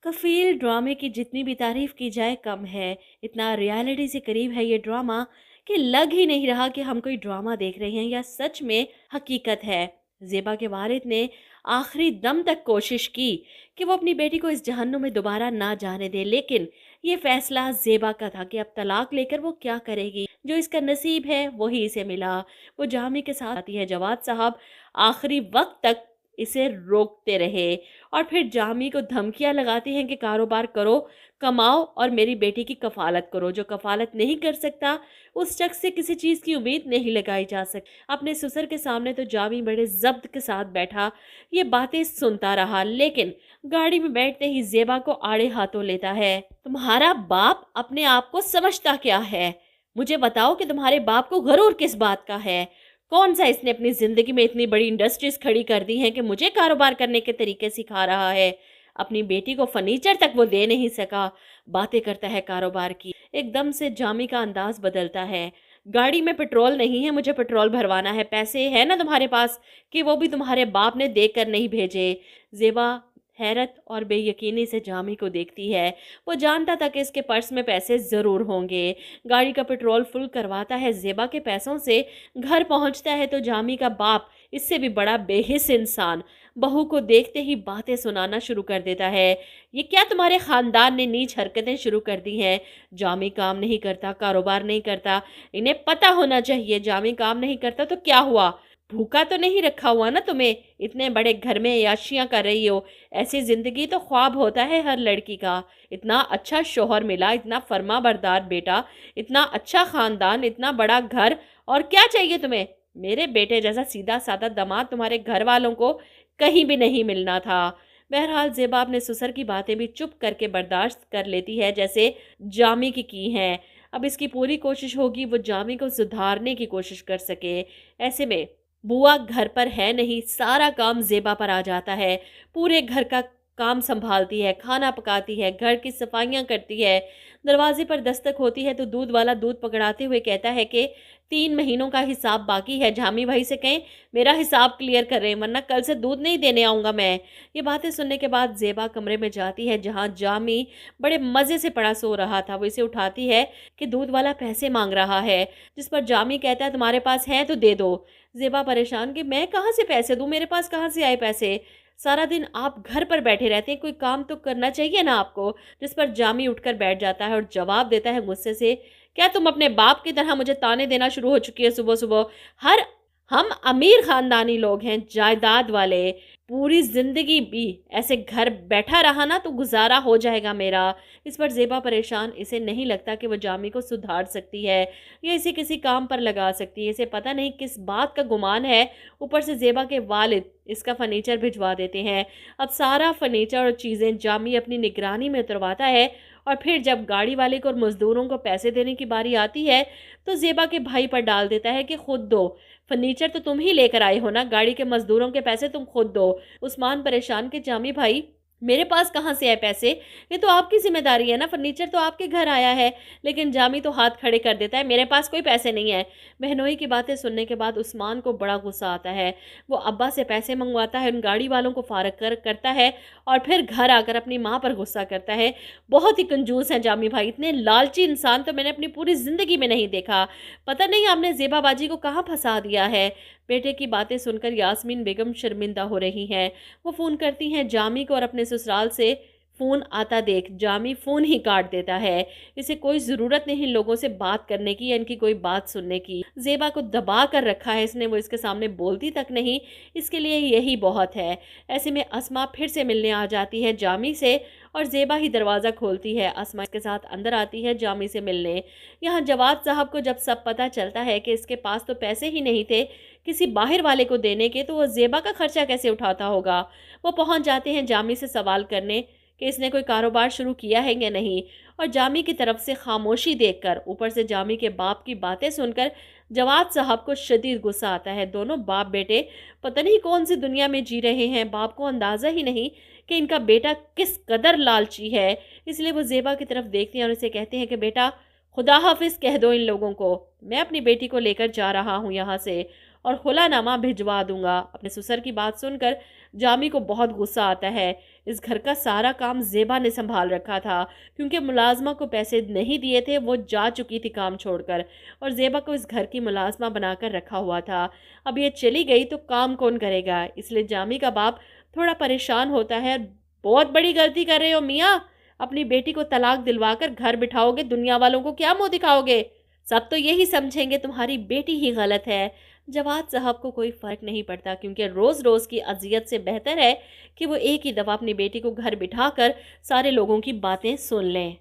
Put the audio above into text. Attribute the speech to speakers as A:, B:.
A: कफील ड्रामे की जितनी भी तारीफ की जाए कम है। इतना रियलिटी से करीब है ये ड्रामा कि लग ही नहीं रहा कि हम कोई ड्रामा देख रहे हैं या सच में हकीकत है। जेबा के वालिद ने आखिरी दम तक कोशिश की कि वो अपनी बेटी को इस जहन्नुम में दोबारा ना जाने दे, लेकिन ये फैसला जेबा का था कि अब तलाक लेकर वो क्या करेगी। जो इसका नसीब है वही इसे मिला। वो जामी के साथ आती है। जवाद साहब आखिरी वक्त तक इसे रोकते रहे और फिर जामी को धमकियां लगाती हैं कि कारोबार करो, कमाओ और मेरी बेटी की कफालत करो। जो कफालत नहीं कर सकता उस शख्स से किसी चीज़ की उम्मीद नहीं लगाई जा सकती। अपने ससुर के सामने तो जामी बड़े जब्त के साथ बैठा ये बातें सुनता रहा, लेकिन गाड़ी में बैठते ही जेबा को आड़े हाथों लेता है। तुम्हारा बाप अपने आप को समझता क्या है? मुझे बताओ कि तुम्हारे बाप को गरूर किस बात का है? कौन सा इसने अपनी जिंदगी में इतनी बड़ी इंडस्ट्रीज खड़ी कर दी हैं कि मुझे कारोबार करने के तरीके सिखा रहा है। अपनी बेटी को फर्नीचर तक वो दे नहीं सका, बातें करता है कारोबार की। एकदम से जामी का अंदाज बदलता है। गाड़ी में पेट्रोल नहीं है, मुझे पेट्रोल भरवाना है। पैसे है ना तुम्हारे पास कि वो भी तुम्हारे बाप ने दे कर नहीं भेजे? जेबा हैरत और बेयकीनी से जामी को देखती है। वो जानता था कि इसके पर्स में पैसे ज़रूर होंगे। गाड़ी का पेट्रोल फुल करवाता है, जेबा के पैसों से घर पहुंचता है तो जामी का बाप इससे भी बड़ा बेहिस इंसान बहू को देखते ही बातें सुनाना शुरू कर देता है। ये क्या तुम्हारे ख़ानदान ने नीच हरकतें शुरू कर दी हैं? जामी काम नहीं करता, कारोबार नहीं करता, इन्हें पता होना चाहिए। जामी काम नहीं करता तो क्या हुआ? भूखा तो नहीं रखा हुआ ना तुम्हें? इतने बड़े घर में याशियां कर रही हो। ऐसी जिंदगी तो ख्वाब होता है हर लड़की का। इतना अच्छा शोहर मिला, इतना फर्मा बरदार बेटा, इतना अच्छा खानदान, इतना बड़ा घर, और क्या चाहिए तुम्हें? मेरे बेटे जैसा सीधा साधा दामाद तुम्हारे घर वालों को कहीं भी नहीं मिलना था। बहरहाल जेबा अपने ससुर की बातें भी चुप करके बर्दाश्त कर लेती है, जैसे जामी की हैं। अब इसकी पूरी कोशिश होगी वो जामी को सुधारने की कोशिश कर सके। ऐसे में बुआ घर पर है नहीं, सारा काम जेबा पर आ जाता है। पूरे घर का काम संभालती है, खाना पकाती है, घर की सफाइयाँ करती है। दरवाजे पर दस्तक होती है तो दूध वाला दूध पकड़ाते हुए कहता है कि 3 महीनों का हिसाब बाकी है। जामी भाई से कहें मेरा हिसाब क्लियर कर रहे हैं, वरना कल से दूध नहीं देने आऊँगा मैं। ये बातें सुनने के बाद जेबा कमरे में जाती है जहाँ जामी बड़े मज़े से पड़ा सो रहा था। वो इसे उठाती है कि दूध वाला पैसे मांग रहा है, जिस पर जामी कहता है तुम्हारे पास हैं तो दे दो। जेबा परेशान कि मैं कहाँ से पैसे दूँ, मेरे पास कहाँ से आए पैसे? सारा दिन आप घर पर बैठे रहते हैं, कोई काम तो करना चाहिए ना आपको। जिस पर जामी उठकर बैठ जाता है और जवाब देता है गुस्से से, क्या तुम अपने बाप की तरह मुझे ताने देना शुरू हो चुकी है सुबह सुबह? हर हम अमीर खानदानी लोग हैं, जायदाद वाले। पूरी जिंदगी भी ऐसे घर बैठा रहा ना तो गुजारा हो जाएगा मेरा। इस पर जेबा परेशान, इसे नहीं लगता कि वो जामी को सुधार सकती है या इसे किसी काम पर लगा सकती है। इसे पता नहीं किस बात का गुमान है। ऊपर से जेबा के वालिद इसका फर्नीचर भिजवा देते हैं। अब सारा फर्नीचर और चीज़ें जामी अपनी निगरानी में उतरवाता है और फिर जब गाड़ी वाले को और मज़दूरों को पैसे देने की बारी आती है तो जेबा के भाई पर डाल देता है कि खुद दो। फर्नीचर तो तुम ही लेकर आए हो ना, गाड़ी के मज़दूरों के पैसे तुम खुद दो। उस्मान परेशान कि जामी भाई मेरे पास कहाँ से आए पैसे? ये तो आपकी जिम्मेदारी है ना, फर्नीचर तो आपके घर आया है। लेकिन जामी तो हाथ खड़े कर देता है, मेरे पास कोई पैसे नहीं है। बहनोई की बातें सुनने के बाद उस्मान को बड़ा गुस्सा आता है। वो अब्बा से पैसे मंगवाता है, उन गाड़ी वालों को फारग करता है और फिर घर आकर अपनी माँ पर गुस्सा करता है। बहुत ही कंजूस है जामी भाई, इतने लालची इंसान तो मैंने अपनी पूरी ज़िंदगी में नहीं देखा। पता नहीं आपने जेबा बाजी को कहाँ फंसा दिया है। बेटे की बातें सुनकर यास्मीन बेगम शर्मिंदा हो रही हैं। वो फ़ोन करती हैं जामी को और अपने ससुराल से फ़ोन आता देख जामी फ़ोन ही काट देता है। इसे कोई ज़रूरत नहीं लोगों से बात करने की या इनकी कोई बात सुनने की। जेबा को दबा कर रखा है इसने, वो इसके सामने बोलती तक नहीं, इसके लिए यही बहुत है। ऐसे में अस्मा फिर से मिलने आ जाती है जामी से और जेबा ही दरवाज़ा खोलती है। अस्मा इसके साथ अंदर आती है जामी से मिलने। यहाँ जवाद साहब को जब सब पता चलता है कि इसके पास तो पैसे ही नहीं थे किसी बाहर वाले को देने के, तो वो जेबा का खर्चा कैसे उठाता होगा। वो पहुंच जाते हैं जामी से सवाल करने कि इसने कोई कारोबार शुरू किया है या नहीं, और जामी की तरफ से खामोशी देखकर, ऊपर से जामी के बाप की बातें सुनकर जवाद साहब को शदीद गुस्सा आता है। दोनों बाप बेटे पता नहीं कौन सी दुनिया में जी रहे हैं। बाप को अंदाज़ा ही नहीं कि इनका बेटा किस कदर लालची है। इसलिए वो जेबा की तरफ देखते हैं और इसे कहते हैं कि बेटा खुदा हाफिज़ कह दो इन लोगों को, मैं अपनी बेटी को लेकर जा रहा हूँ यहाँ से और खुलानामा भिजवा दूंगा। अपने ससुर की बात सुनकर جامی کو بہت غصہ آتا ہے۔ اس گھر کا سارا کام زیبا نے سنبھال رکھا تھا، کیونکہ ملازمہ کو پیسے نہیں دیے تھے، وہ جا چکی تھی کام چھوڑ کر، اور زیبا کو اس گھر کی ملازمہ بنا کر رکھا ہوا تھا۔ اب یہ چلی گئی تو کام کون کرے گا؟ اس لیے جامی کا باپ تھوڑا پریشان ہوتا ہے۔ بہت بڑی غلطی کر رہے ہو میاں، اپنی بیٹی کو طلاق دلوا کر گھر بٹھاؤ گے، دنیا والوں کو کیا منہ دکھاؤ گے؟ سب تو یہی سمجھیں گے تمہاری بیٹی ہی غلط ہے۔ جواد صاحب کو کوئی فرق نہیں پڑتا، کیونکہ روز روز کی اذیت سے بہتر ہے کہ وہ ایک ہی دفعہ اپنی بیٹی کو گھر بٹھا کر سارے لوگوں کی باتیں سن لیں۔